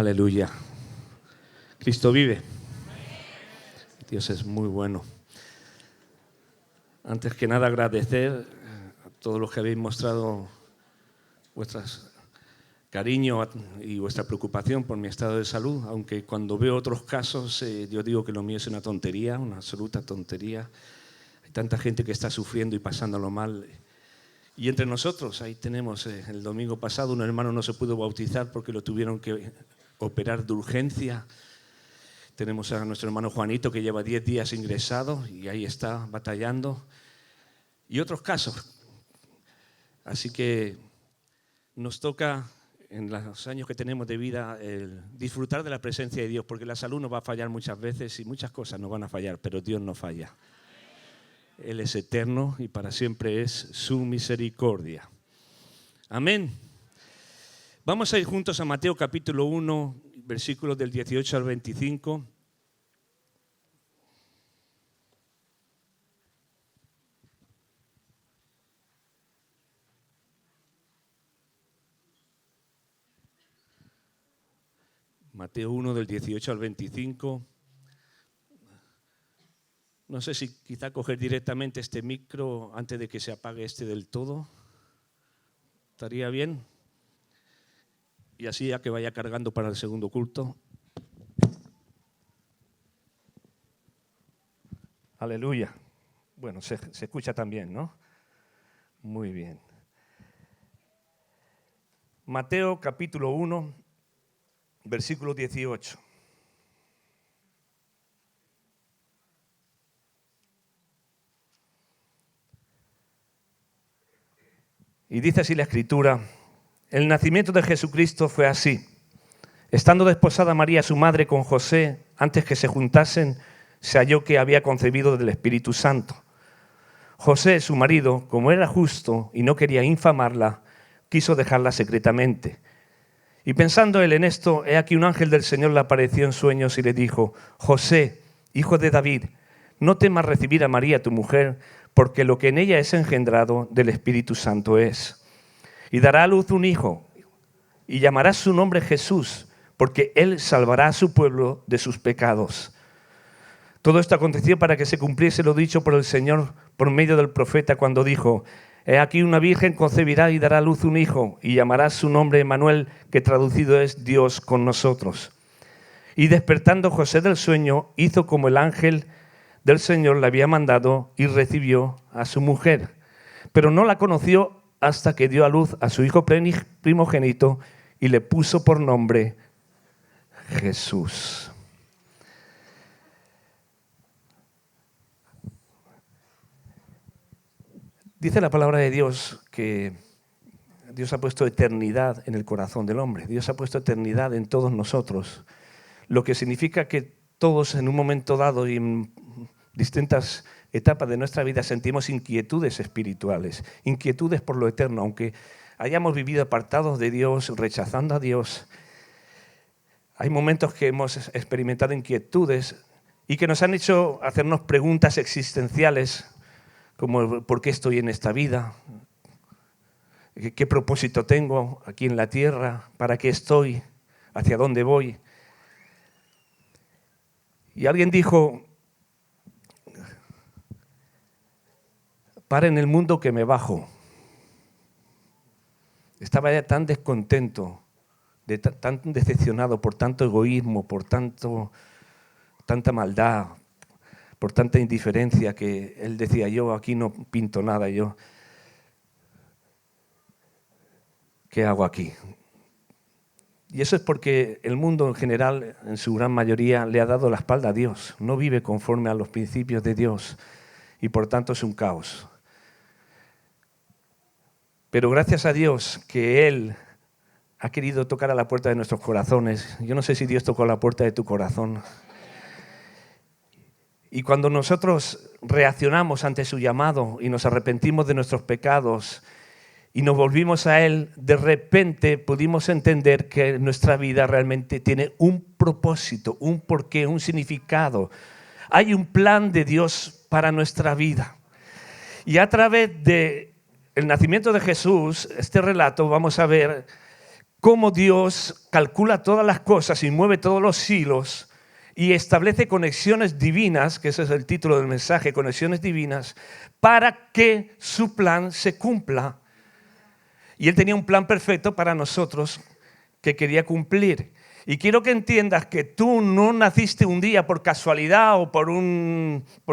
Aleluya. Cristo vive. Dios es muy bueno. Antes que nada agradecer a todos los que habéis mostrado vuestro cariño y vuestra preocupación por mi estado de salud, aunque cuando veo otros casos yo digo que lo mío es una tontería, una absoluta tontería. Hay tanta gente que está sufriendo y pasándolo mal. Y entre nosotros, ahí tenemos, el domingo pasado un hermano no se pudo bautizar porque lo tuvieron que operar de urgencia. Tenemos a nuestro hermano Juanito que lleva 10 días ingresado y ahí está batallando. Y otros casos. Así que nos toca, en los años que tenemos de vida, disfrutar de la presencia de Dios, porque la salud nos va a fallar muchas veces y muchas cosas nos van a fallar, pero Dios no falla. Él es eterno y para siempre es su misericordia. Amén. Vamos a ir juntos a Mateo capítulo 1, versículos del 18 al 25. Mateo 1 del 18 al 25. No sé si quizá coger directamente este micro antes de que se apague este del todo. ¿Estaría bien? Y así ya que vaya cargando para el segundo culto. Aleluya. Bueno, se escucha también, ¿no? Muy bien. Mateo capítulo 1, versículo 18. Y dice así la Escritura: el nacimiento de Jesucristo fue así. Estando desposada María, su madre, con José, antes que se juntasen, se halló que había concebido del Espíritu Santo. José, su marido, como era justo y no quería infamarla, quiso dejarla secretamente. Y pensando él en esto, he aquí un ángel del Señor le apareció en sueños y le dijo: José, hijo de David, no temas recibir a María tu mujer, porque lo que en ella es engendrado del Espíritu Santo es. Y dará a luz un hijo, y llamará su nombre Jesús, porque él salvará a su pueblo de sus pecados. Todo esto aconteció para que se cumpliese lo dicho por el Señor por medio del profeta, cuando dijo: he aquí una virgen concebirá y dará a luz un hijo, y llamará su nombre Emmanuel, que traducido es Dios con nosotros. Y despertando José del sueño, hizo como el ángel del Señor le había mandado y recibió a su mujer. Pero no la conoció hasta que dio a luz a su hijo primogénito y le puso por nombre Jesús. Dice la palabra de Dios que Dios ha puesto eternidad en el corazón del hombre. Dios ha puesto eternidad en todos nosotros, lo que significa que todos en un momento dado y en distintas etapas de nuestra vida sentimos inquietudes espirituales, inquietudes por lo eterno, aunque hayamos vivido apartados de Dios, rechazando a Dios. Hay momentos que hemos experimentado inquietudes y que nos han hecho hacernos preguntas existenciales, como ¿por qué estoy en esta vida? ¿Qué propósito tengo aquí en la tierra? ¿Para qué estoy? ¿Hacia dónde voy? Y alguien dijo: para en el mundo que me bajo. Estaba ya tan descontento, tan decepcionado por tanto egoísmo, por tanta maldad, por tanta indiferencia, que él decía: yo aquí no pinto nada, yo ¿qué hago aquí? Y eso es porque el mundo en general, en su gran mayoría, le ha dado la espalda a Dios, no vive conforme a los principios de Dios y por tanto es un caos. Pero gracias a Dios que Él ha querido tocar a la puerta de nuestros corazones. Yo no sé si Dios tocó a la puerta de tu corazón. Y cuando nosotros reaccionamos ante su llamado y nos arrepentimos de nuestros pecados y nos volvimos a Él, de repente pudimos entender que nuestra vida realmente tiene un propósito, un porqué, un significado. Hay un plan de Dios para nuestra vida. Y a través del nacimiento de Jesús, este relato, vamos a ver cómo Dios calcula todas las cosas y mueve todos los hilos y establece conexiones divinas, que ese es el título del mensaje, conexiones divinas, para que su plan se cumpla. Y Él tenía un plan perfecto para nosotros que quería cumplir. Y quiero que entiendas que tú no naciste un día por casualidad o por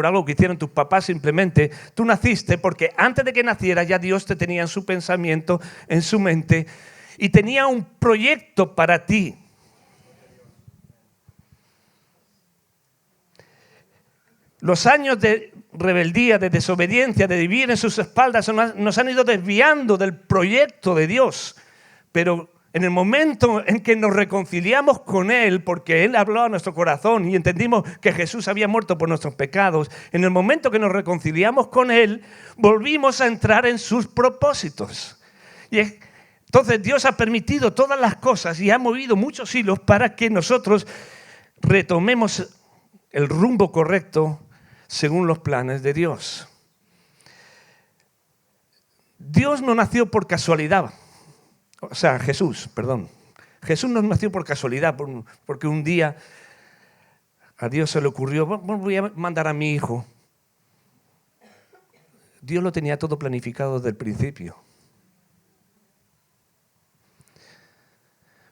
algo que hicieron tus papás simplemente. Tú naciste porque antes de que nacieras ya Dios te tenía en su pensamiento, en su mente, y tenía un proyecto para ti. Los años de rebeldía, de desobediencia, de vivir en sus espaldas nos han ido desviando del proyecto de Dios. Pero en el momento en que nos reconciliamos con Él, porque Él habló a nuestro corazón y entendimos que Jesús había muerto por nuestros pecados, en el momento que nos reconciliamos con Él, volvimos a entrar en sus propósitos. Y entonces Dios ha permitido todas las cosas y ha movido muchos hilos para que nosotros retomemos el rumbo correcto según los planes de Dios. Dios no nació por casualidad. O sea, Jesús no nació por casualidad, porque un día a Dios se le ocurrió, voy a mandar a mi hijo. Dios lo tenía todo planificado desde el principio.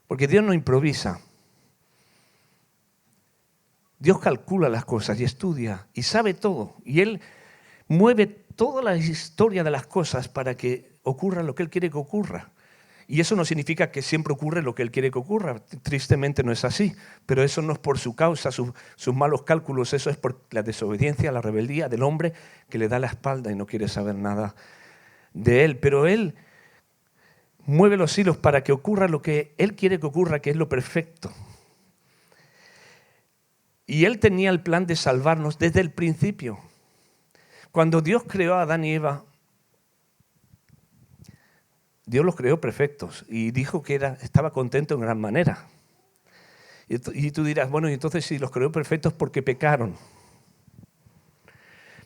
Porque Dios no improvisa. Dios calcula las cosas y estudia y sabe todo. Y Él mueve toda la historia de las cosas para que ocurra lo que Él quiere que ocurra. Y eso no significa que siempre ocurre lo que Él quiere que ocurra. Tristemente no es así. Pero eso no es por su causa, sus malos cálculos. Eso es por la desobediencia, la rebeldía del hombre que le da la espalda y no quiere saber nada de Él. Pero Él mueve los hilos para que ocurra lo que Él quiere que ocurra, que es lo perfecto. Y Él tenía el plan de salvarnos desde el principio. Cuando Dios creó a Adán y Eva, Dios los creó perfectos y dijo que estaba contento en gran manera. Y tú dirás, bueno, y entonces si los creó perfectos, ¿por qué pecaron?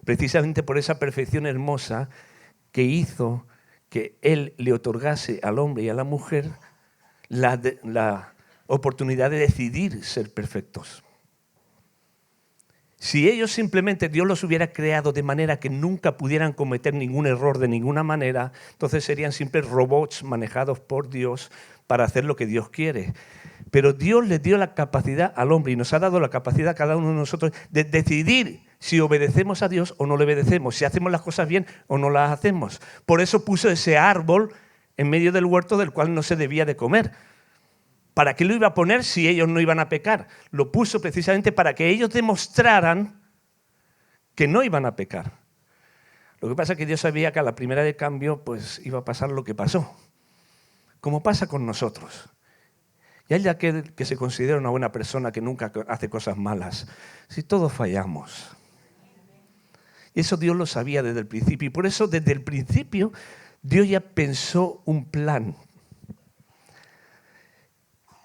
Precisamente por esa perfección hermosa que hizo que Él le otorgase al hombre y a la mujer la oportunidad de decidir ser perfectos. Si ellos simplemente Dios los hubiera creado de manera que nunca pudieran cometer ningún error de ninguna manera, entonces serían simples robots manejados por Dios para hacer lo que Dios quiere. Pero Dios le dio la capacidad al hombre y nos ha dado la capacidad a cada uno de nosotros de decidir si obedecemos a Dios o no le obedecemos, si hacemos las cosas bien o no las hacemos. Por eso puso ese árbol en medio del huerto del cual no se debía de comer. ¿Para qué lo iba a poner si ellos no iban a pecar? Lo puso precisamente para que ellos demostraran que no iban a pecar. Lo que pasa es que Dios sabía que a la primera de cambio pues iba a pasar lo que pasó. Como pasa con nosotros. Y hay aquel que se considera una buena persona que nunca hace cosas malas. Si todos fallamos. Y eso Dios lo sabía desde el principio. Y por eso desde el principio Dios ya pensó un plan.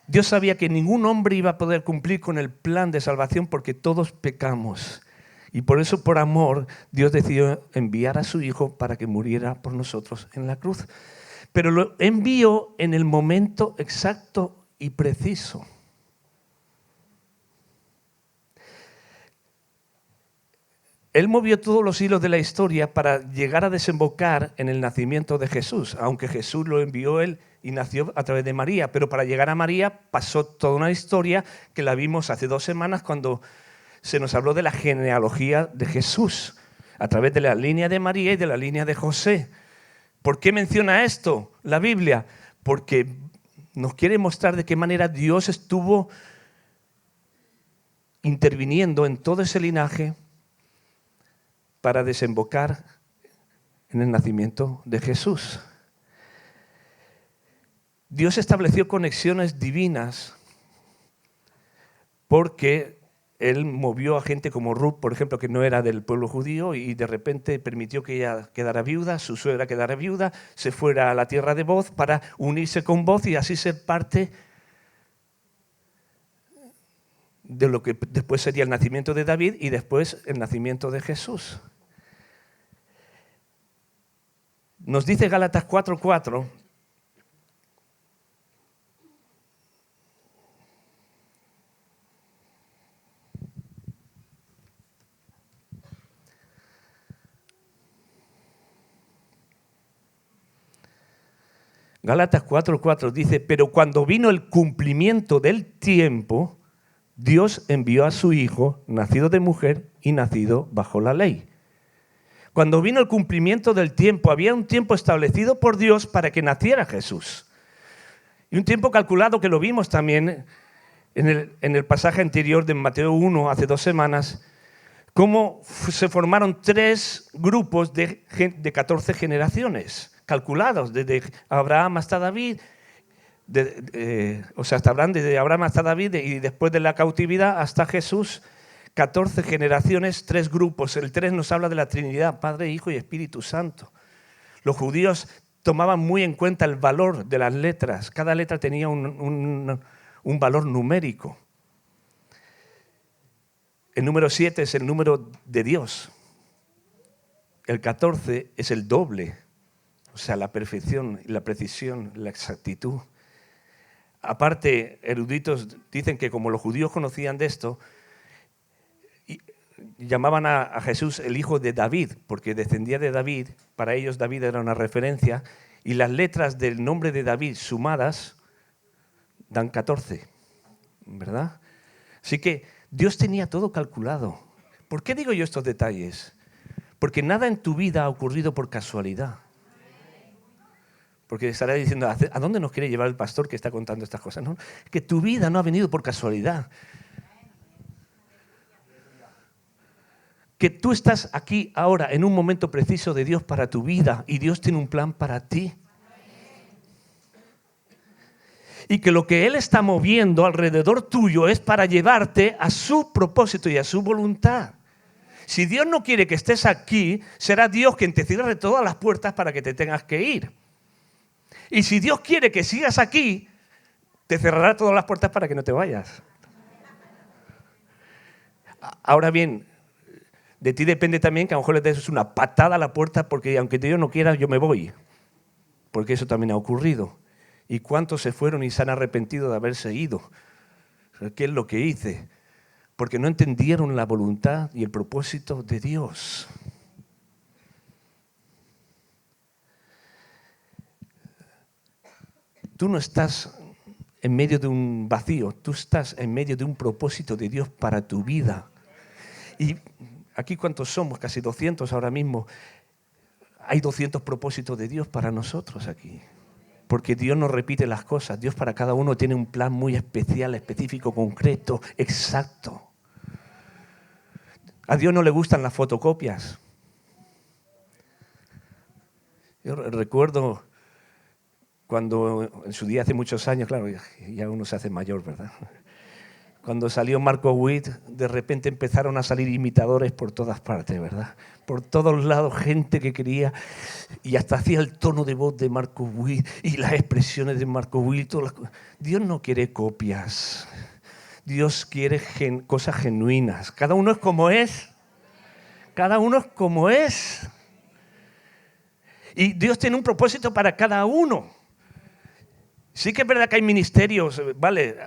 Dios sabía que ningún hombre iba a poder cumplir con el plan de salvación porque todos pecamos. Y por eso, por amor, Dios decidió enviar a su Hijo para que muriera por nosotros en la cruz. Pero lo envió en el momento exacto y preciso. Él movió todos los hilos de la historia para llegar a desembocar en el nacimiento de Jesús, aunque Jesús lo envió Él y nació a través de María. Pero para llegar a María pasó toda una historia que la vimos hace 2 semanas cuando se nos habló de la genealogía de Jesús, a través de la línea de María y de la línea de José. ¿Por qué menciona esto la Biblia? Porque nos quiere mostrar de qué manera Dios estuvo interviniendo en todo ese linaje para desembocar en el nacimiento de Jesús. Dios estableció conexiones divinas porque Él movió a gente como Ruth, por ejemplo, que no era del pueblo judío y de repente permitió que ella quedara viuda, su suegra quedara viuda, se fuera a la tierra de Boz para unirse con Boz y así ser parte de lo que después sería el nacimiento de David y después el nacimiento de Jesús. Nos dice Gálatas 4:4 Gálatas 4:4 dice, pero cuando vino el cumplimiento del tiempo, Dios envió a su Hijo, nacido de mujer y nacido bajo la ley. Cuando vino el cumplimiento del tiempo, había un tiempo establecido por Dios para que naciera Jesús. Y un tiempo calculado que lo vimos también en el pasaje anterior de Mateo 1, hace 2 semanas, cómo se formaron 3 grupos de 14 generaciones, calculados, desde Abraham hasta David, hasta Abraham, desde Abraham hasta David, y después de la cautividad hasta Jesús, 14 generaciones, 3 grupos. El 3 nos habla de la Trinidad, Padre, Hijo y Espíritu Santo. Los judíos tomaban muy en cuenta el valor de las letras. Cada letra tenía un valor numérico. El número 7 es el número de Dios. El 14 es el doble, o sea, la perfección, la precisión, la exactitud. Aparte, eruditos dicen que como los judíos conocían de esto, llamaban a Jesús el hijo de David, porque descendía de David. Para ellos David era una referencia, y las letras del nombre de David sumadas dan 14, ¿verdad? Así que Dios tenía todo calculado. ¿Por qué digo yo estos detalles? Porque nada en tu vida ha ocurrido por casualidad. Porque estará diciendo, ¿a dónde nos quiere llevar el pastor que está contando estas cosas? No, que tu vida no ha venido por casualidad. Que tú estás aquí ahora en un momento preciso de Dios para tu vida y Dios tiene un plan para ti. Y que lo que Él está moviendo alrededor tuyo es para llevarte a su propósito y a su voluntad. Si Dios no quiere que estés aquí, será Dios quien te cierre todas las puertas para que te tengas que ir. Y si Dios quiere que sigas aquí, te cerrará todas las puertas para que no te vayas. Ahora bien, de ti depende también que a lo mejor le des una patada a la puerta porque aunque Dios no quiera, yo me voy. Porque eso también ha ocurrido. ¿Y cuántos se fueron y se han arrepentido de haberse ido? ¿Qué es lo que hice? Porque no entendieron la voluntad y el propósito de Dios. Tú no estás en medio de un vacío, tú estás en medio de un propósito de Dios para tu vida. Y aquí, ¿cuántos somos? Casi 200 ahora mismo. Hay 200 propósitos de Dios para nosotros aquí. Porque Dios no repite las cosas. Dios para cada uno tiene un plan muy especial, específico, concreto, exacto. A Dios no le gustan las fotocopias. Yo recuerdo cuando en su día, hace muchos años, claro, ya uno se hace mayor, ¿verdad? Cuando salió Marco Witt, de repente empezaron a salir imitadores por todas partes, ¿verdad? Por todos lados, gente que quería, y hasta hacía el tono de voz de Marco Witt y las expresiones de Marco Witt. Dios no quiere copias. Dios quiere cosas genuinas. Cada uno es como es. Cada uno es como es. Y Dios tiene un propósito para cada uno. Sí que es verdad que hay ministerios, vale,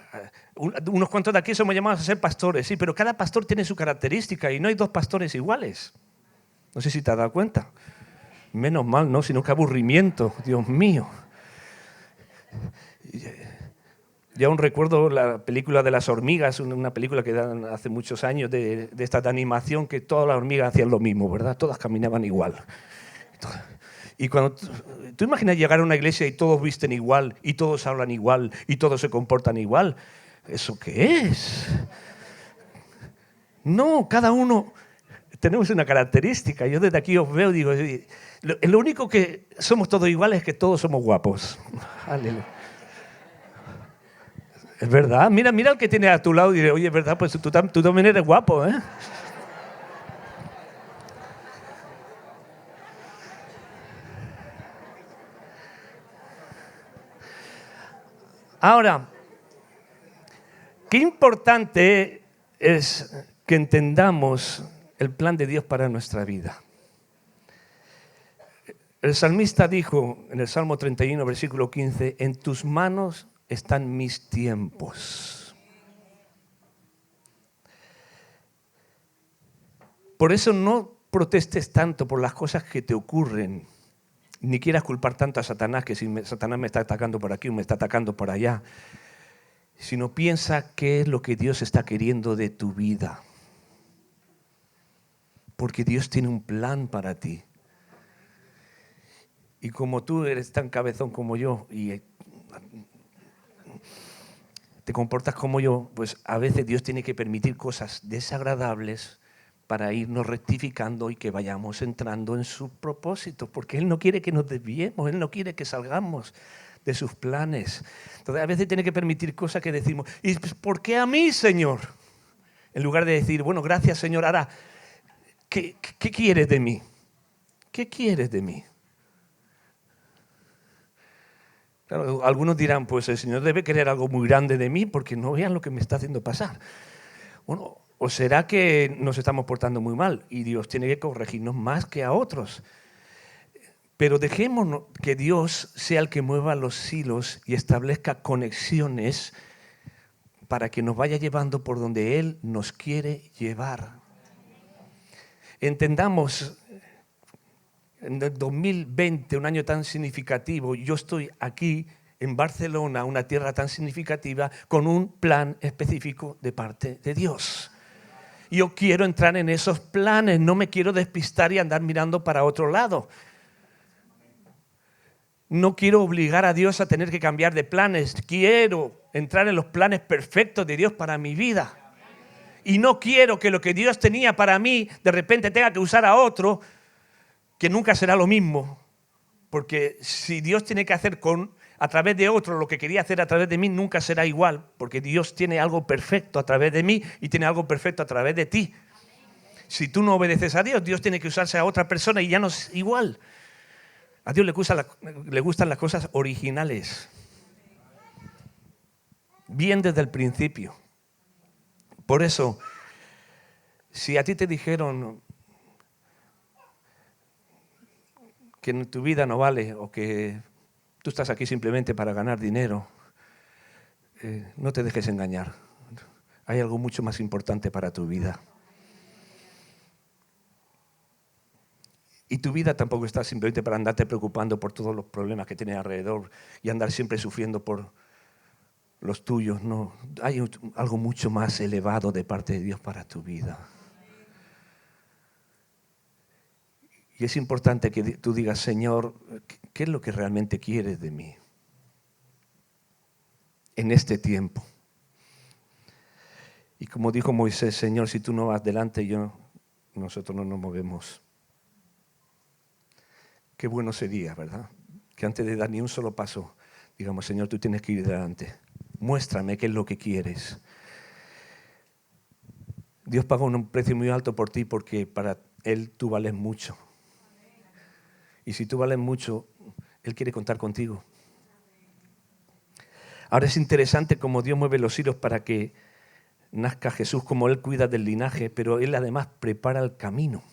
unos cuantos de aquí somos llamados a ser pastores, sí, pero cada pastor tiene su característica y no hay 2 pastores iguales. No sé si te has dado cuenta. Menos mal, ¿no? Sino que aburrimiento, Dios mío. Yo aún recuerdo la película de las hormigas, una película que dan hace muchos años de esta de animación, que todas las hormigas hacían lo mismo, ¿verdad? Todas caminaban igual. Y cuando tú imaginas llegar a una iglesia y todos visten igual, y todos hablan igual, y todos se comportan igual, ¿eso qué es? No, cada uno tenemos una característica. Yo desde aquí os veo y digo, lo único que somos todos iguales es que todos somos guapos. Aleluya. Es verdad, mira al que tiene a tu lado y dice, oye, es verdad, pues tú también eres guapo, ¿eh? Ahora, qué importante es que entendamos el plan de Dios para nuestra vida. El salmista dijo en el Salmo 31, versículo 15, en tus manos están mis tiempos. Por eso no protestes tanto por las cosas que te ocurren. Ni quieras culpar tanto a Satanás, que si Satanás me está atacando por aquí o me está atacando por allá, sino piensa qué es lo que Dios está queriendo de tu vida. Porque Dios tiene un plan para ti. Y como tú eres tan cabezón como yo y te comportas como yo, pues a veces Dios tiene que permitir cosas desagradables para irnos rectificando y que vayamos entrando en sus propósitos, porque Él no quiere que nos desviemos, Él no quiere que salgamos de sus planes. Entonces a veces tiene que permitir cosas que decimos, ¿y por qué a mí, Señor? En lugar de decir, bueno, gracias, Señor, ahora, ¿qué quieres de mí? ¿Qué quieres de mí? Claro, algunos dirán, pues el Señor debe querer algo muy grande de mí porque no vean lo que me está haciendo pasar. Bueno, ¿o será que nos estamos portando muy mal y Dios tiene que corregirnos más que a otros? Pero dejémonos que Dios sea el que mueva los hilos y establezca conexiones para que nos vaya llevando por donde Él nos quiere llevar. Entendamos, en el 2020, un año tan significativo, yo estoy aquí en Barcelona, una tierra tan significativa, con un plan específico de parte de Dios. Yo quiero entrar en esos planes, no me quiero despistar y andar mirando para otro lado. No quiero obligar a Dios a tener que cambiar de planes. Quiero entrar en los planes perfectos de Dios para mi vida. Y no quiero que lo que Dios tenía para mí de repente tenga que usar a otro, que nunca será lo mismo. Porque si Dios tiene que hacer a través de otro lo que quería hacer a través de mí, nunca será igual. Porque Dios tiene algo perfecto a través de mí y tiene algo perfecto a través de ti. Si tú no obedeces a Dios, Dios tiene que usarse a otra persona y ya no es igual. A Dios le gustan las cosas originales. Bien desde el principio. Por eso, si a ti te dijeron que en tu vida no vale o que tú estás aquí simplemente para ganar dinero, no te dejes engañar. Hay algo mucho más importante para tu vida. Y tu vida tampoco está simplemente para andarte preocupando por todos los problemas que tienes alrededor y andar siempre sufriendo por los tuyos. No, hay algo mucho más elevado de parte de Dios para tu vida. Y es importante que tú digas, Señor, ¿qué es lo que realmente quieres de mí en este tiempo? Y como dijo Moisés, Señor, si tú no vas delante, nosotros no nos movemos. Qué bueno sería, ¿verdad? Que antes de dar ni un solo paso, digamos, Señor, tú tienes que ir delante. Muéstrame qué es lo que quieres. Dios pagó un precio muy alto por ti porque para Él tú vales mucho. Y si tú vales mucho, Él quiere contar contigo. Ahora es interesante cómo Dios mueve los hilos para que nazca Jesús, como Él cuida del linaje, pero Él además prepara el camino.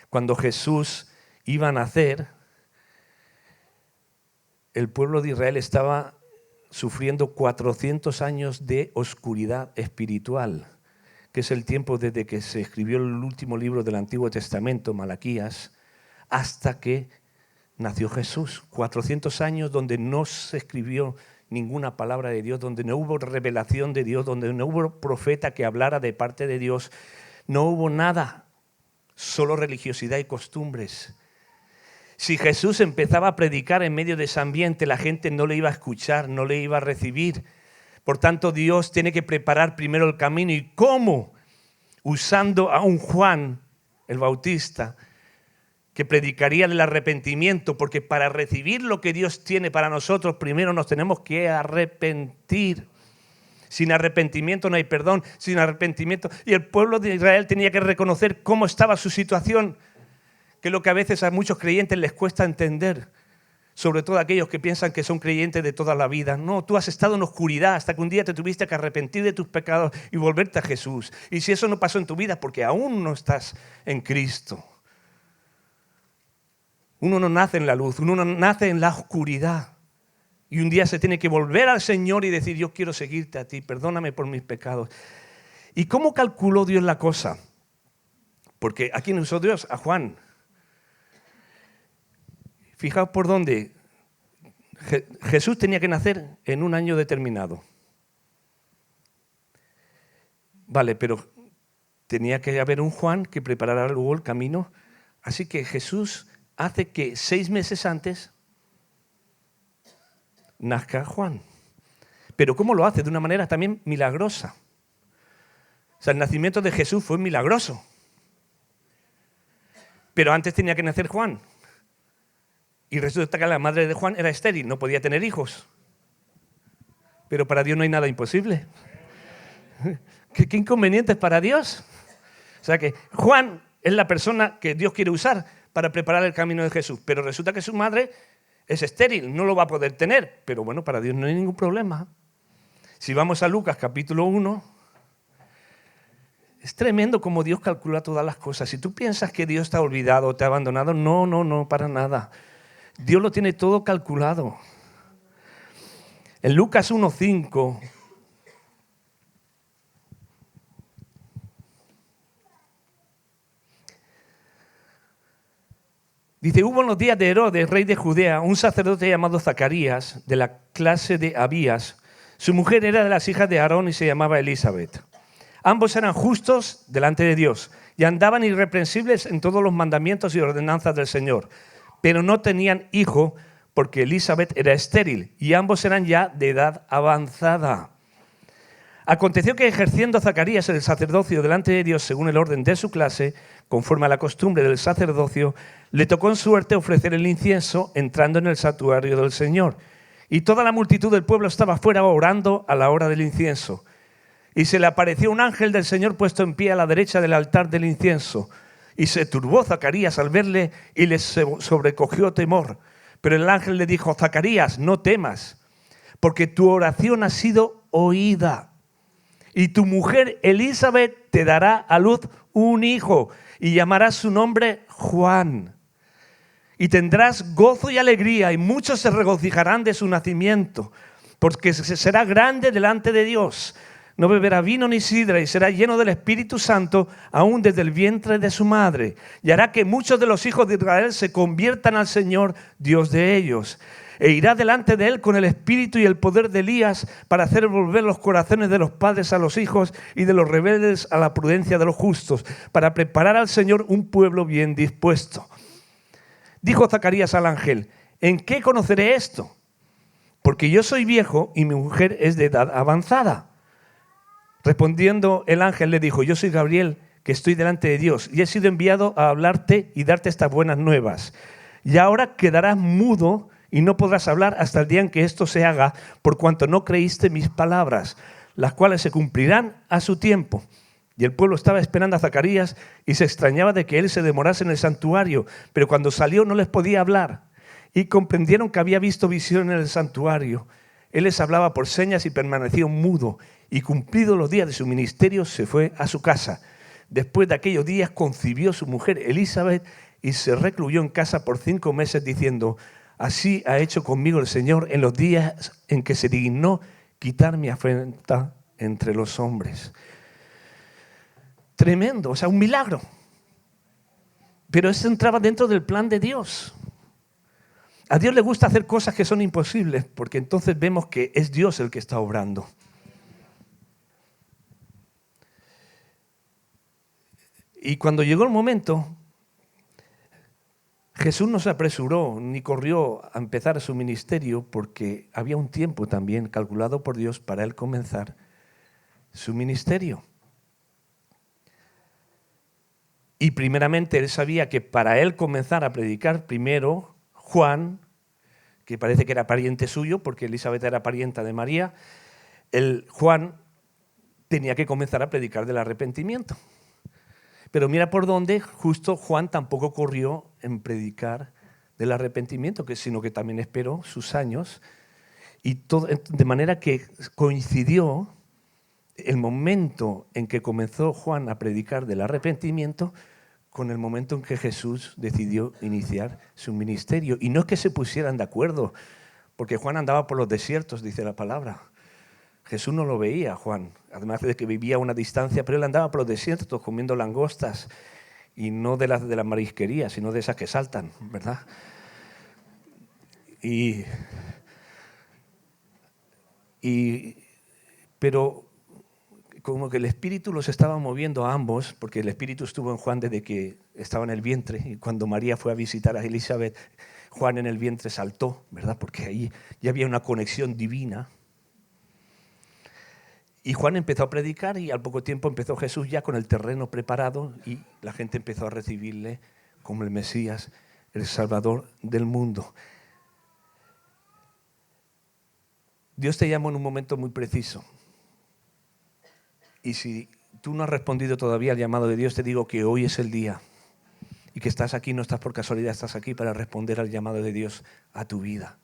Cuando Jesús iba a nacer, el pueblo de Israel estaba sufriendo 400 años de oscuridad espiritual, que es el tiempo desde que se escribió el último libro del Antiguo Testamento, Malaquías, hasta que nació Jesús. 400 años donde no se escribió ninguna palabra de Dios, donde no hubo revelación de Dios, donde no hubo profeta que hablara de parte de Dios. No hubo nada, solo religiosidad y costumbres. Si Jesús empezaba a predicar en medio de ese ambiente, la gente no le iba a escuchar, no le iba a recibir. Por tanto, Dios tiene que preparar primero el camino. ¿Y cómo? Usando a un Juan, el Bautista, que predicaría del arrepentimiento, porque para recibir lo que Dios tiene para nosotros, primero nos tenemos que arrepentir. Sin arrepentimiento no hay perdón, sin arrepentimiento. Y el pueblo de Israel tenía que reconocer cómo estaba su situación, que es lo que a veces a muchos creyentes les cuesta entender, sobre todo aquellos que piensan que son creyentes de toda la vida. No, tú has estado en oscuridad hasta que un día te tuviste que arrepentir de tus pecados y volverte a Jesús. Y si eso no pasó en tu vida, porque aún no estás en Cristo. Uno no nace en la luz, uno no nace en la oscuridad. Y un día se tiene que volver al Señor y decir, yo quiero seguirte a ti, perdóname por mis pecados. ¿Y cómo calculó Dios la cosa? Porque ¿a quién usó Dios? A Juan. Fijaos por dónde. Jesús tenía que nacer en un año determinado. Vale, pero tenía que haber un Juan que preparara luego el camino. Así que Jesús hace que 6 meses antes nazca Juan. Pero ¿cómo lo hace? De una manera también milagrosa. O sea, el nacimiento de Jesús fue milagroso. Pero antes tenía que nacer Juan. Y resulta que la madre de Juan era estéril, no podía tener hijos. Pero para Dios no hay nada imposible. ¿Qué inconvenientes para Dios? O sea que Juan es la persona que Dios quiere usar para preparar el camino de Jesús. Pero resulta que su madre es estéril, no lo va a poder tener. Pero bueno, para Dios no hay ningún problema. Si vamos a Lucas capítulo 1, es tremendo cómo Dios calcula todas las cosas. Si tú piensas que Dios te ha olvidado o te ha abandonado, no, para nada. Dios lo tiene todo calculado. En Lucas 1:5 dice, hubo en los días de Herodes, rey de Judea, un sacerdote llamado Zacarías, de la clase de Abías. Su mujer era de las hijas de Aarón y se llamaba Elisabet. Ambos eran justos delante de Dios y andaban irreprensibles en todos los mandamientos y ordenanzas del Señor. Pero no tenían hijo porque Elisabet era estéril y ambos eran ya de edad avanzada. Aconteció que ejerciendo Zacarías el sacerdocio delante de Dios según el orden de su clase, conforme a la costumbre del sacerdocio, le tocó en suerte ofrecer el incienso entrando en el santuario del Señor. Y toda la multitud del pueblo estaba fuera orando a la hora del incienso. Y se le apareció un ángel del Señor puesto en pie a la derecha del altar del incienso. Y se turbó Zacarías al verle y le sobrecogió temor. Pero el ángel le dijo, Zacarías, no temas, porque tu oración ha sido oída. Y tu mujer Elisabet te dará a luz un hijo y llamarás su nombre Juan. Y tendrás gozo y alegría y muchos se regocijarán de su nacimiento, porque será grande delante de Dios. No beberá vino ni sidra y será lleno del Espíritu Santo aún desde el vientre de su madre. Y hará que muchos de los hijos de Israel se conviertan al Señor, Dios de ellos. E irá delante de él con el espíritu y el poder de Elías para hacer volver los corazones de los padres a los hijos y de los rebeldes a la prudencia de los justos, para preparar al Señor un pueblo bien dispuesto. Dijo Zacarías al ángel, ¿en qué conoceré esto? Porque yo soy viejo y mi mujer es de edad avanzada. Respondiendo el ángel le dijo, yo soy Gabriel, que estoy delante de Dios y he sido enviado a hablarte y darte estas buenas nuevas. Y ahora quedarás mudo y no podrás hablar hasta el día en que esto se haga, por cuanto no creíste mis palabras, las cuales se cumplirán a su tiempo. Y el pueblo estaba esperando a Zacarías y se extrañaba de que él se demorase en el santuario, pero cuando salió no les podía hablar. Y comprendieron que había visto visión en el santuario. Él les hablaba por señas y permaneció mudo. Y cumplidos los días de su ministerio, se fue a su casa. Después de aquellos días concibió su mujer Elisabet y se recluyó en casa por 5 meses diciendo, así ha hecho conmigo el Señor en los días en que se dignó quitar mi afrenta entre los hombres. Tremendo, o sea, un milagro. Pero eso entraba dentro del plan de Dios. A Dios le gusta hacer cosas que son imposibles, porque entonces vemos que es Dios el que está obrando. Y cuando llegó el momento, Jesús no se apresuró ni corrió a empezar su ministerio porque había un tiempo también calculado por Dios para él comenzar su ministerio. Y primeramente él sabía que para él comenzar a predicar, primero Juan, que parece que era pariente suyo porque Elisabet era parienta de María, Juan tenía que comenzar a predicar del arrepentimiento. Pero mira por dónde justo Juan tampoco corrió en predicar del arrepentimiento, sino que también esperó sus años. Y todo, de manera que coincidió el momento en que comenzó Juan a predicar del arrepentimiento con el momento en que Jesús decidió iniciar su ministerio. Y no es que se pusieran de acuerdo, porque Juan andaba por los desiertos, dice la palabra. Jesús no lo veía, Juan, además de que vivía a una distancia, pero él andaba por los desiertos comiendo langostas y no de las marisquerías, sino de esas que saltan, ¿verdad? Pero como que el Espíritu los estaba moviendo a ambos, porque el Espíritu estuvo en Juan desde que estaba en el vientre, y cuando María fue a visitar a Elizabeth, Juan en el vientre saltó, ¿verdad? Porque ahí ya había una conexión divina. Y Juan empezó a predicar y al poco tiempo empezó Jesús ya con el terreno preparado y la gente empezó a recibirle como el Mesías, el Salvador del mundo. Dios te llamó en un momento muy preciso. Y si tú no has respondido todavía al llamado de Dios, te digo que hoy es el día. Y que estás aquí, no estás por casualidad, estás aquí para responder al llamado de Dios a tu vida.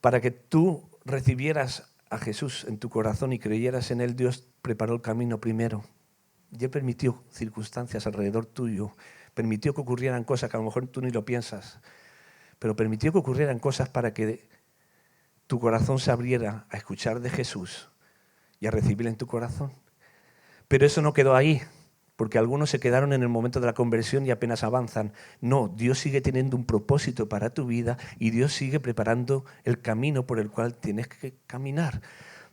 Para que tú recibieras a Jesús en tu corazón y creyeras en Él, Dios preparó el camino primero. Ya permitió circunstancias alrededor tuyo, permitió que ocurrieran cosas que a lo mejor tú ni lo piensas, pero permitió que ocurrieran cosas para que tu corazón se abriera a escuchar de Jesús y a recibirle en tu corazón. Pero eso no quedó ahí, porque algunos se quedaron en el momento de la conversión y apenas avanzan. No, Dios sigue teniendo un propósito para tu vida y Dios sigue preparando el camino por el cual tienes que caminar.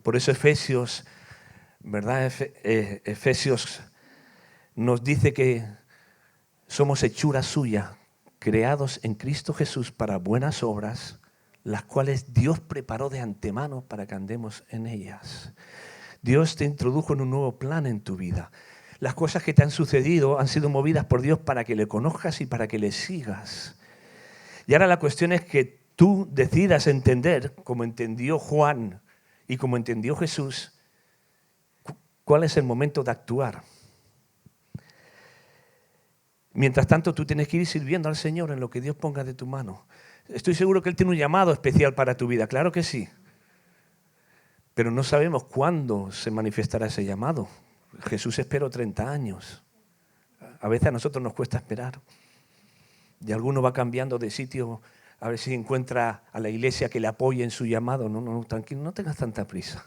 Por eso Efesios, ¿verdad? Efesios nos dice que somos hechura suya, creados en Cristo Jesús para buenas obras, las cuales Dios preparó de antemano para que andemos en ellas. Dios te introdujo en un nuevo plan en tu vida. Las cosas que te han sucedido han sido movidas por Dios para que le conozcas y para que le sigas. Y ahora la cuestión es que tú decidas entender, como entendió Juan y como entendió Jesús, cuál es el momento de actuar. Mientras tanto, tú tienes que ir sirviendo al Señor en lo que Dios ponga de tu mano. Estoy seguro que Él tiene un llamado especial para tu vida, claro que sí. Pero no sabemos cuándo se manifestará ese llamado. Jesús esperó 30 años. A veces a nosotros nos cuesta esperar. Y alguno va cambiando de sitio a ver si encuentra a la iglesia que le apoye en su llamado. No, tranquilo, no tengas tanta prisa.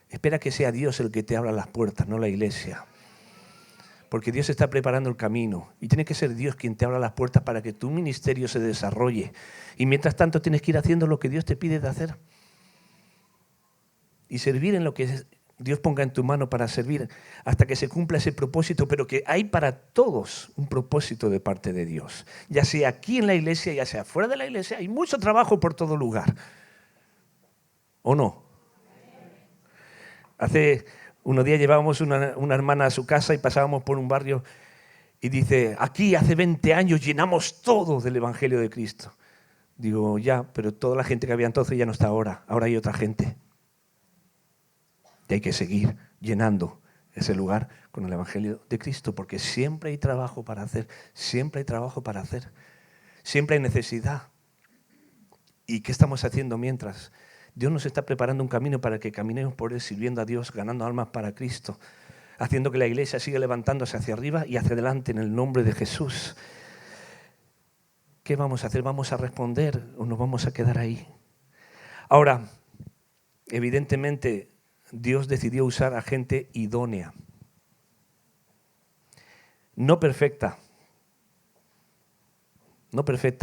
Espera que sea Dios el que te abra las puertas, no la iglesia. Porque Dios está preparando el camino y tiene que ser Dios quien te abra las puertas para que tu ministerio se desarrolle. Y mientras tanto tienes que ir haciendo lo que Dios te pide de hacer. Y servir en lo que Dios ponga en tu mano para servir hasta que se cumpla ese propósito, pero que hay para todos un propósito de parte de Dios. Ya sea aquí en la iglesia, ya sea fuera de la iglesia, hay mucho trabajo por todo lugar. ¿O no? Hace unos días llevábamos una hermana a su casa y pasábamos por un barrio y dice, aquí hace 20 años llenamos todo del Evangelio de Cristo. Digo, ya, pero toda la gente que había entonces ya no está ahora hay otra gente. Y hay que seguir llenando ese lugar con el Evangelio de Cristo, porque siempre hay trabajo para hacer, siempre hay trabajo para hacer, siempre hay necesidad. ¿Y qué estamos haciendo mientras? Dios nos está preparando un camino para que caminemos por Él, sirviendo a Dios, ganando almas para Cristo, haciendo que la iglesia siga levantándose hacia arriba y hacia adelante en el nombre de Jesús. ¿Qué vamos a hacer? ¿Vamos a responder o nos vamos a quedar ahí? Ahora, evidentemente, Dios decidió usar a gente idónea, no perfecta,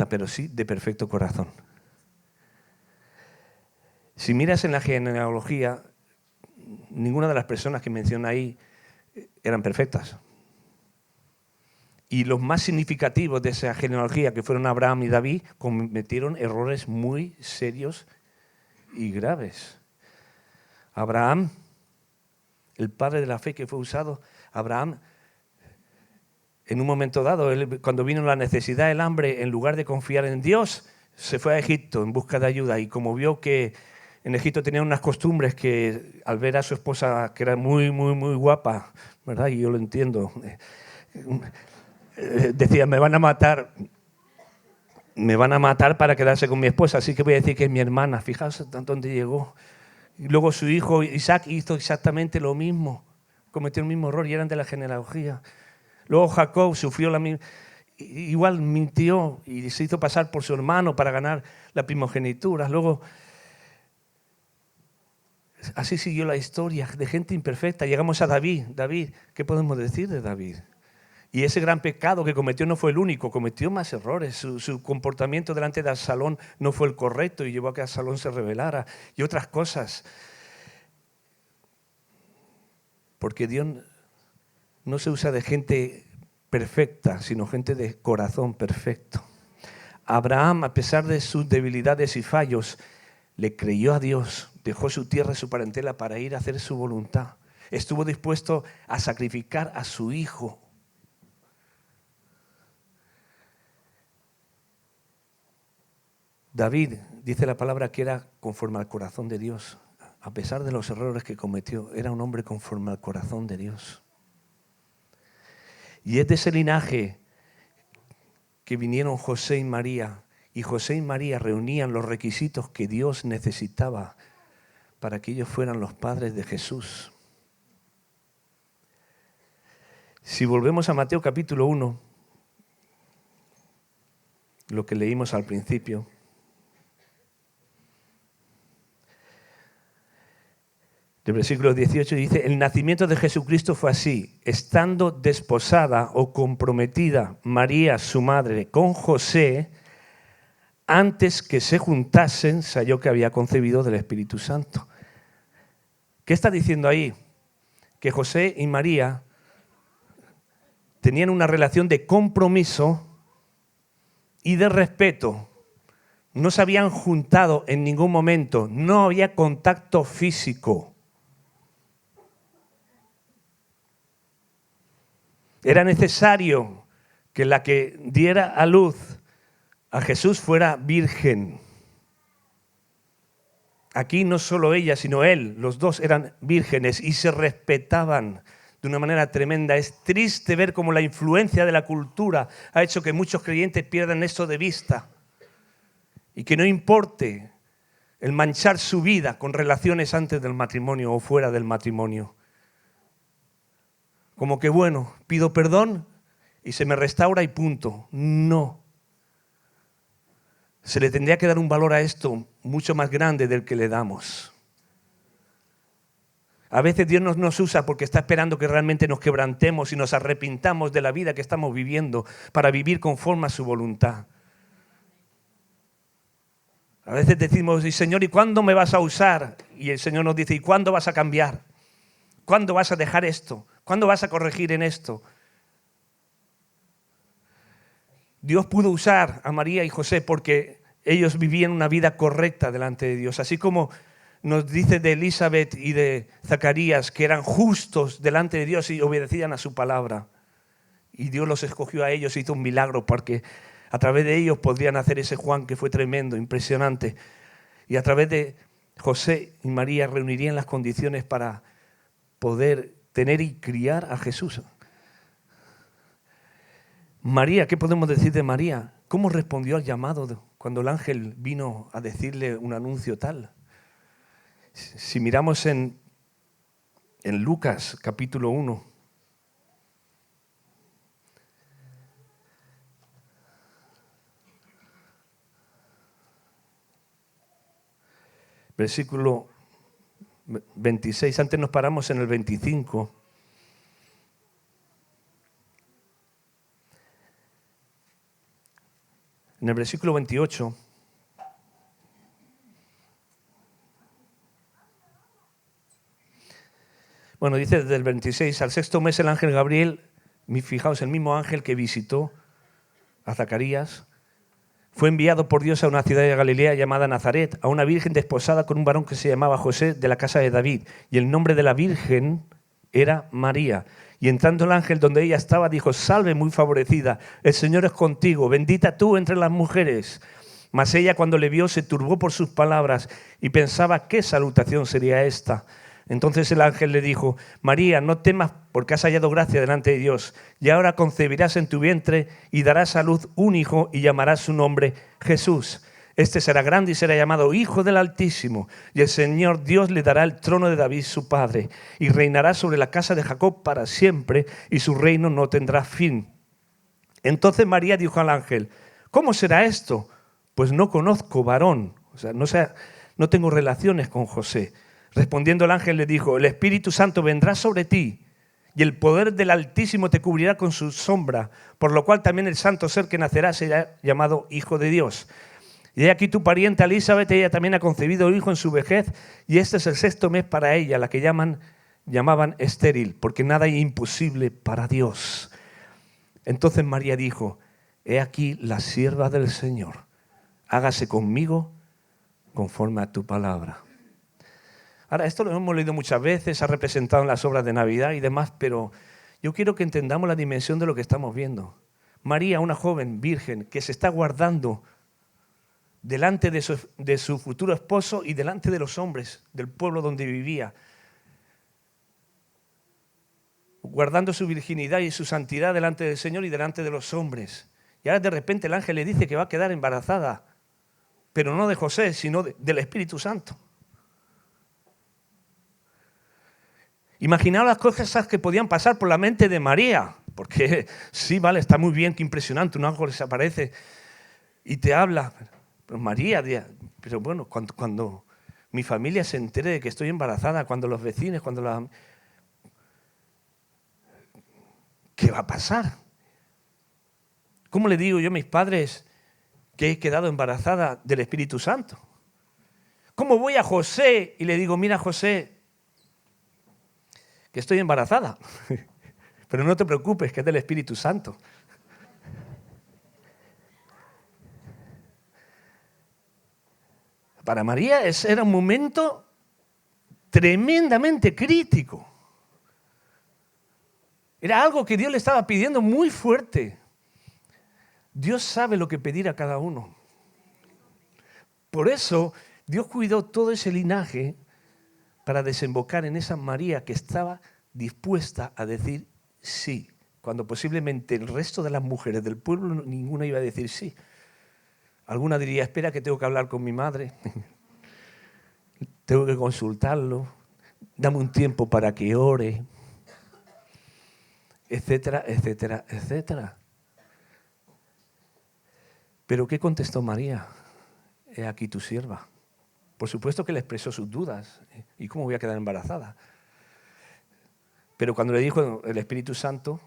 pero sí de perfecto corazón. Si miras en la genealogía, ninguna de las personas que menciona ahí eran perfectas. Y los más significativos de esa genealogía, que fueron Abraham y David, cometieron errores muy serios y graves. Abraham, el padre de la fe que fue usado, Abraham, en un momento dado, cuando vino la necesidad, el hambre, en lugar de confiar en Dios, se fue a Egipto en busca de ayuda y como vio que en Egipto tenían unas costumbres que al ver a su esposa, que era muy, muy, muy guapa, ¿verdad? Y yo lo entiendo, decía, me van a matar para quedarse con mi esposa, así que voy a decir que es mi hermana. Fijaos dónde llegó. Y luego su hijo Isaac hizo exactamente lo mismo, cometió el mismo error y eran de la genealogía. Luego Jacob sufrió la misma, igual mintió y se hizo pasar por su hermano para ganar la primogenitura. Luego, así siguió la historia de gente imperfecta. Llegamos a David. David, ¿qué podemos decir de David? Y ese gran pecado que cometió no fue el único, cometió más errores. Su comportamiento delante de Absalón no fue el correcto y llevó a que Absalón se rebelara y otras cosas. Porque Dios no se usa de gente perfecta, sino gente de corazón perfecto. Abraham, a pesar de sus debilidades y fallos, le creyó a Dios, dejó su tierra y su parentela para ir a hacer su voluntad. Estuvo dispuesto a sacrificar a su hijo. David, dice la palabra, que era conforme al corazón de Dios. A pesar de los errores que cometió, era un hombre conforme al corazón de Dios. Y es de ese linaje que vinieron José y María. Y José y María reunían los requisitos que Dios necesitaba para que ellos fueran los padres de Jesús. Si volvemos a Mateo capítulo 1, lo que leímos al principio, el versículo 18 dice: el nacimiento de Jesucristo fue así, estando desposada o comprometida María, su madre, con José, antes que se juntasen, se halló que había concebido del Espíritu Santo. ¿Qué está diciendo ahí? Que José y María tenían una relación de compromiso y de respeto. No se habían juntado en ningún momento, no había contacto físico. Era necesario que la que diera a luz a Jesús fuera virgen. Aquí no solo ella, sino él, los dos eran vírgenes y se respetaban de una manera tremenda. Es triste ver cómo la influencia de la cultura ha hecho que muchos creyentes pierdan esto de vista y que no importe el manchar su vida con relaciones antes del matrimonio o fuera del matrimonio. Como que bueno, pido perdón y se me restaura y punto. No. Se le tendría que dar un valor a esto mucho más grande del que le damos. A veces Dios nos usa porque está esperando que realmente nos quebrantemos y nos arrepintamos de la vida que estamos viviendo para vivir conforme a su voluntad. A veces decimos: y Señor, ¿y cuándo me vas a usar? Y el Señor nos dice: ¿y cuándo vas a cambiar? ¿Cuándo vas a dejar esto? ¿Cuándo vas a corregir en esto? Dios pudo usar a María y José porque ellos vivían una vida correcta delante de Dios. Así como nos dice de Elizabeth y de Zacarías que eran justos delante de Dios y obedecían a su palabra. Y Dios los escogió a ellos, hizo un milagro porque a través de ellos podrían hacer ese Juan que fue tremendo, impresionante. Y a través de José y María reunirían las condiciones para poder tener y criar a Jesús. María, ¿qué podemos decir de María? ¿Cómo respondió al llamado cuando el ángel vino a decirle un anuncio tal? Si miramos en Lucas capítulo 1, versículo 26, antes nos paramos en el 25. En el versículo 28, bueno, dice desde el 26, al sexto mes el ángel Gabriel, fijaos, el mismo ángel que visitó a Zacarías, fue enviado por Dios a una ciudad de Galilea llamada Nazaret, a una virgen desposada con un varón que se llamaba José, de la casa de David, y el nombre de la virgen era María. Y entrando el ángel donde ella estaba, dijo: salve muy favorecida, el Señor es contigo, bendita tú entre las mujeres. Mas ella, cuando le vio, se turbó por sus palabras y pensaba qué salutación sería esta. Entonces el ángel le dijo: María, no temas, porque has hallado gracia delante de Dios, y ahora concebirás en tu vientre y darás a luz un hijo y llamarás su nombre Jesús. Este será grande y será llamado Hijo del Altísimo, y el Señor Dios le dará el trono de David su padre, y reinará sobre la casa de Jacob para siempre, y su reino no tendrá fin. Entonces María dijo al ángel: ¿cómo será esto? Pues no conozco varón, no tengo relaciones con José. Respondiendo el ángel le dijo: el Espíritu Santo vendrá sobre ti, y el poder del Altísimo te cubrirá con su sombra, por lo cual también el santo ser que nacerá será llamado Hijo de Dios. Y he aquí tu pariente Elizabeth, ella también ha concebido hijo en su vejez, y este es el 6º mes para ella, la que llamaban estéril, porque nada es imposible para Dios. Entonces María dijo, he aquí la sierva del Señor, hágase conmigo conforme a tu palabra. Ahora, esto lo hemos leído muchas veces, se ha representado en las obras de Navidad y demás, pero yo quiero que entendamos la dimensión de lo que estamos viendo. María, una joven virgen que se está guardando delante de su futuro esposo y delante de los hombres del pueblo donde vivía, guardando su virginidad y su santidad delante del Señor y delante de los hombres. Y ahora de repente el ángel le dice que va a quedar embarazada, pero no de José, sino del Espíritu Santo. Imaginaos las cosas que podían pasar por la mente de María, porque sí, vale, está muy bien, qué impresionante, un ángel se aparece y te habla. Pero María, pero bueno, cuando mi familia se entere de que estoy embarazada, cuando los vecinos, ¿qué va a pasar? ¿Cómo le digo yo a mis padres que he quedado embarazada del Espíritu Santo? ¿Cómo voy a José y le digo, mira José, que estoy embarazada, pero no te preocupes, que es del Espíritu Santo? Para María era un momento tremendamente crítico. Era algo que Dios le estaba pidiendo muy fuerte. Dios sabe lo que pedir a cada uno. Por eso Dios cuidó todo ese linaje para desembocar en esa María que estaba dispuesta a decir sí, cuando posiblemente el resto de las mujeres del pueblo ninguna iba a decir sí. Alguna diría, espera que tengo que hablar con mi madre, tengo que consultarlo, dame un tiempo para que ore, etcétera, etcétera, etcétera. Pero ¿qué contestó María? He aquí tu sierva. Por supuesto que le expresó sus dudas. ¿Y cómo voy a quedar embarazada? Pero cuando le dijo el Espíritu Santo,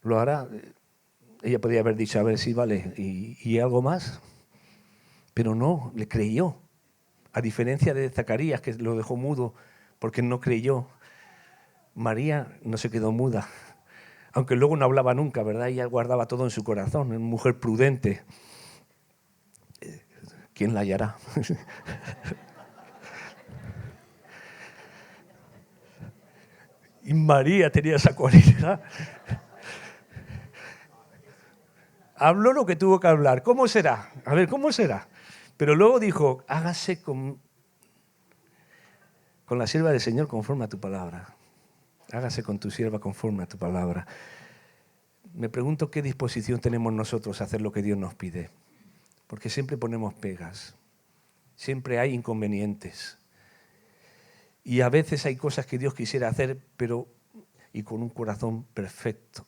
lo hará, ella podría haber dicho, a ver, sí, vale, ¿y algo más? Pero no, le creyó. A diferencia de Zacarías, que lo dejó mudo porque no creyó, María no se quedó muda. Aunque luego no hablaba nunca, ¿verdad? Ella guardaba todo en su corazón, una mujer prudente. ¿Quién la hallará? Y María tenía esa cualidad. Habló lo que tuvo que hablar. ¿Cómo será? A ver, ¿cómo será? Pero luego dijo, hágase con la sierva del Señor conforme a tu palabra. Hágase con tu sierva conforme a tu palabra. Me pregunto qué disposición tenemos nosotros a hacer lo que Dios nos pide. Porque siempre ponemos pegas. Siempre hay inconvenientes. Y a veces hay cosas que Dios quisiera hacer, pero y con un corazón perfecto.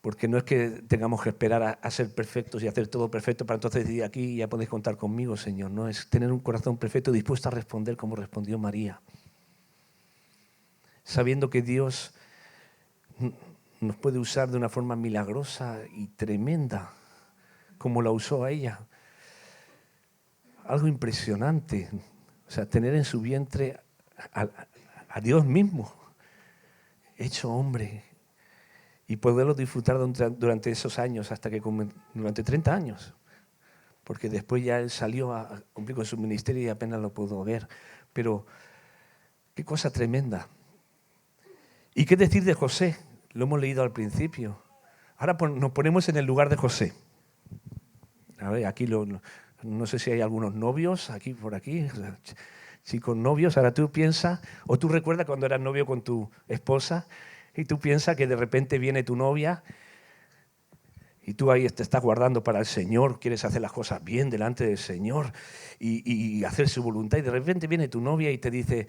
Porque no es que tengamos que esperar a ser perfectos y hacer todo perfecto para entonces decir aquí ya podéis contar conmigo, Señor. No, es tener un corazón perfecto dispuesto a responder como respondió María. Sabiendo que Dios nos puede usar de una forma milagrosa y tremenda, como la usó a ella. Algo impresionante. O sea, tener en su vientre a Dios mismo, hecho hombre, y poderlo disfrutar durante esos años, durante 30 años. Porque después ya él salió a cumplir con su ministerio y apenas lo pudo ver. Pero qué cosa tremenda. ¿Y qué decir de José? Lo hemos leído al principio. Ahora nos ponemos en el lugar de José. A ver, aquí no sé si hay algunos novios, por aquí, chicos novios. Ahora tú piensas, o tú recuerdas cuando eras novio con tu esposa, y tú piensas que de repente viene tu novia y tú ahí te estás guardando para el Señor, quieres hacer las cosas bien delante del Señor y hacer su voluntad, y de repente viene tu novia y te dice,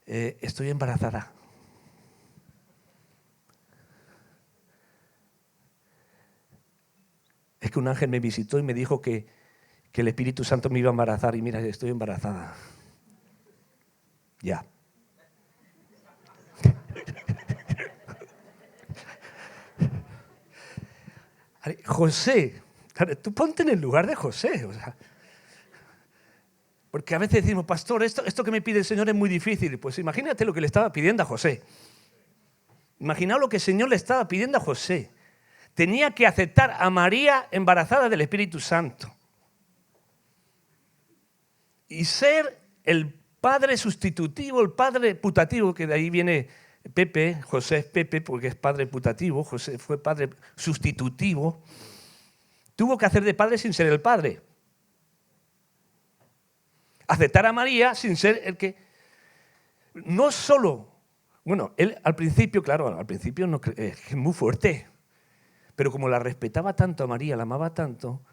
estoy embarazada. Es que un ángel me visitó y me dijo que el Espíritu Santo me iba a embarazar y mira, estoy embarazada. Ya. José, claro, tú ponte en el lugar de José. O sea, porque a veces decimos, pastor, esto que me pide el Señor es muy difícil. Pues imagínate lo que le estaba pidiendo a José. Imaginaos lo que el Señor le estaba pidiendo a José. Tenía que aceptar a María embarazada del Espíritu Santo. Y ser el padre sustitutivo, el padre putativo, que de ahí viene Pepe, José es Pepe porque es padre putativo, José fue padre sustitutivo. Tuvo que hacer de padre sin ser el padre. Aceptar a María sin ser el que... No solo... Bueno, él al principio, claro, al principio no, es muy fuerte. Pero como la respetaba tanto a María, la amaba tanto,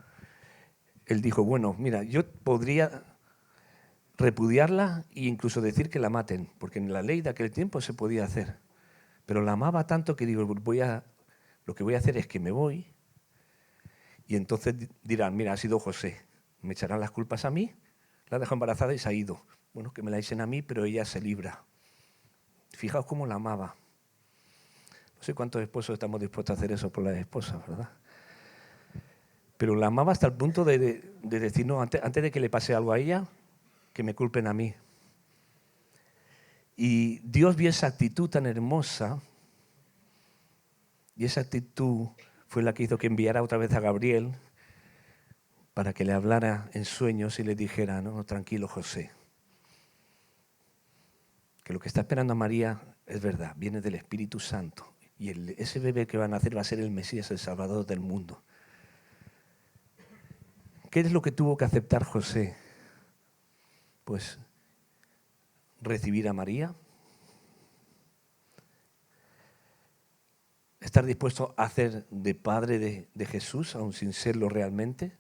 él dijo, bueno, mira, yo podría repudiarla e incluso decir que la maten, porque en la ley de aquel tiempo se podía hacer. Pero la amaba tanto que digo, lo que voy a hacer es que me voy y entonces dirán, mira, ha sido José. Me echarán las culpas a mí, la dejó embarazada y se ha ido. Bueno, que me la echen a mí, pero ella se libra. Fijaos cómo la amaba. No sé cuántos esposos estamos dispuestos a hacer eso por las esposas, ¿verdad? Pero la amaba hasta el punto de decir, no, antes de que le pase algo a ella, que me culpen a mí. Y Dios vio esa actitud tan hermosa, y esa actitud fue la que hizo que enviara otra vez a Gabriel para que le hablara en sueños y le dijera, no, tranquilo José, que lo que está esperando a María es verdad, viene del Espíritu Santo. Y ese bebé que va a nacer va a ser el Mesías, el Salvador del mundo. ¿Qué es lo que tuvo que aceptar José? Pues recibir a María, estar dispuesto a hacer de padre de Jesús, aun sin serlo realmente.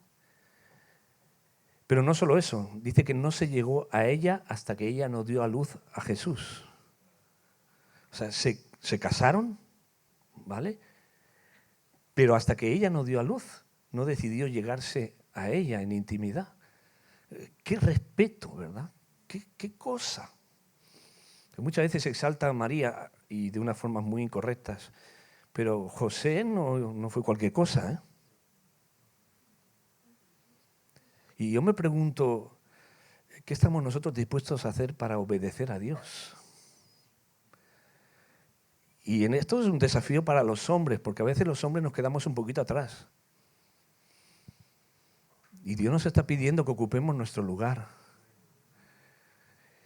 Pero no solo eso, dice que no se llegó a ella hasta que ella no dio a luz a Jesús. O sea, se casaron, ¿vale? Pero hasta que ella no dio a luz, no decidió llegarse a ella en intimidad. Qué respeto, ¿verdad? Qué cosa. Que muchas veces se exalta a María y de unas formas muy incorrectas, pero José no fue cualquier cosa, ¿eh? Y yo me pregunto, ¿qué estamos nosotros dispuestos a hacer para obedecer a Dios? Y en esto es un desafío para los hombres, porque a veces los hombres nos quedamos un poquito atrás. Y Dios nos está pidiendo que ocupemos nuestro lugar.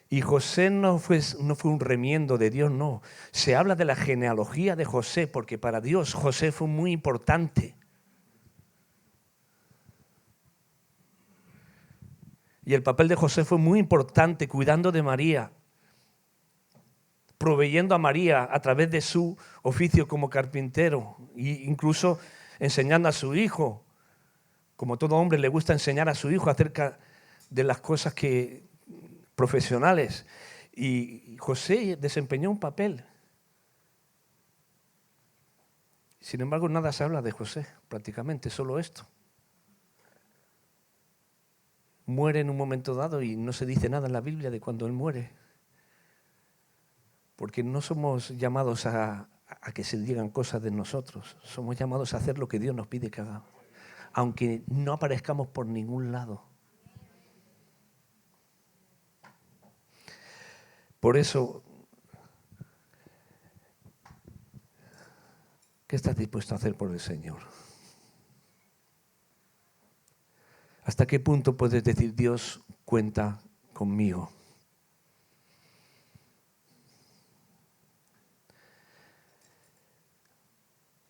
Y José no fue un remiendo de Dios, no. Se habla de la genealogía de José, porque para Dios José fue muy importante. Y el papel de José fue muy importante, cuidando de María, proveyendo a María a través de su oficio como carpintero, e incluso enseñando a su hijo. Como todo hombre le gusta enseñar a su hijo acerca de las cosas profesionales. Y José desempeñó un papel. Sin embargo, nada se habla de José, prácticamente, solo esto. Muere en un momento dado y no se dice nada en la Biblia de cuando él muere. Porque no somos llamados a que se digan cosas de nosotros. Somos llamados a hacer lo que Dios nos pide que hagamos, aunque no aparezcamos por ningún lado. Por eso, ¿qué estás dispuesto a hacer por el Señor? ¿Hasta qué punto puedes decir, Dios cuenta conmigo?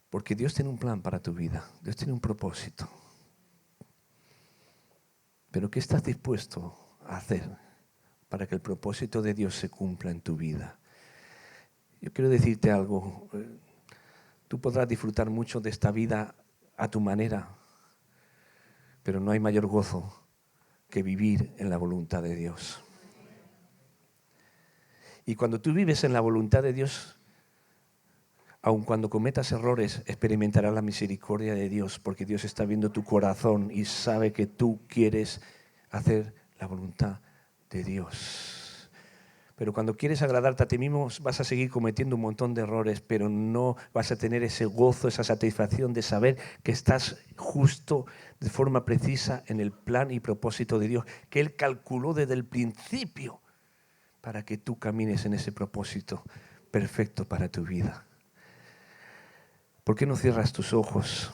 Porque Dios tiene un plan para tu vida, Dios tiene un propósito. Pero ¿qué estás dispuesto a hacer para que el propósito de Dios se cumpla en tu vida? Yo quiero decirte algo, tú podrás disfrutar mucho de esta vida a tu manera, pero no hay mayor gozo que vivir en la voluntad de Dios. Y cuando tú vives en la voluntad de Dios, aun cuando cometas errores, experimentarás la misericordia de Dios, porque Dios está viendo tu corazón y sabe que tú quieres hacer la voluntad de Dios. Pero cuando quieres agradarte a ti mismo vas a seguir cometiendo un montón de errores, pero no vas a tener ese gozo, esa satisfacción de saber que estás justo de forma precisa en el plan y propósito de Dios, que Él calculó desde el principio para que tú camines en ese propósito perfecto para tu vida. ¿Por qué no cierras tus ojos?